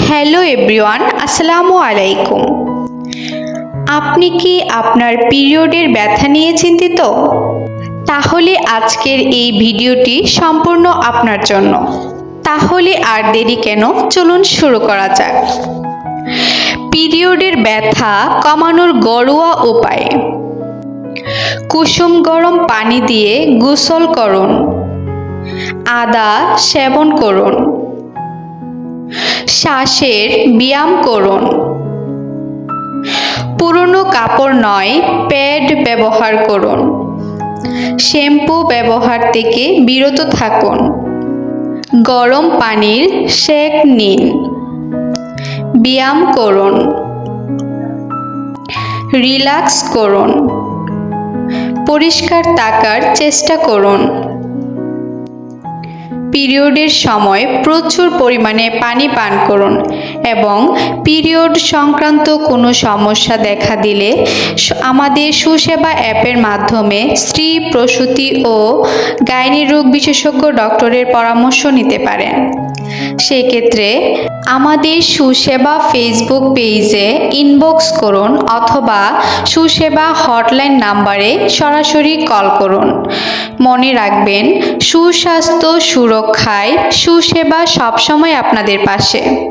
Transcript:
Hello everyone, আসসালামু আলাইকুম। আপনি কি আপনার পিরিয়ডের ব্যথা নিয়ে চিন্তিত? তাহলে আজকের এই ভিডিওটি সম্পূর্ণ আপনার জন্য। তাহলে আর দেরি কেন, চলুন শুরু করা যাক। পিরিয়ডের ব্যথা কমানোর ঘরোয়া উপায়। কুসুম গরম পানি দিয়ে গোসল করুন। আদা সেবন করুন। শ্বাসের ব্যায়াম করুন। পুরনো কাপড় নয়, প্যাড ব্যবহার করুন। শ্যাম্পু ব্যবহার থেকে বিরত থাকুন। গরম পানির সেক নিন। ব্যায়াম করুন। রিল্যাক্স করুন। পরিষ্কার থাকার চেষ্টা করুন। পিরিয়ডের সময় প্রচুর পরিমাণে পানি পান করুন এবং পিরিয়ড সংক্রান্ত কোনো সমস্যা দেখা দিলে আমাদের সুসেবা অ্যাপের মাধ্যমে স্ত্রী প্রসূতি ও গাইনি রোগ বিশেষজ্ঞ ডক্টরের পরামর্শ নিতে পারেন। সেক্ষেত্রে আমাদের সুসেবা ফেসবুক পেজে ইনবক্স করুন অথবা সুসেবা হটলাইন নাম্বারে সরাসরি কল করুন। মনে রাখবেন, সুস্বাস্থ্য সুরক্ষায় সুসেবা সবসময় আপনাদের পাশে।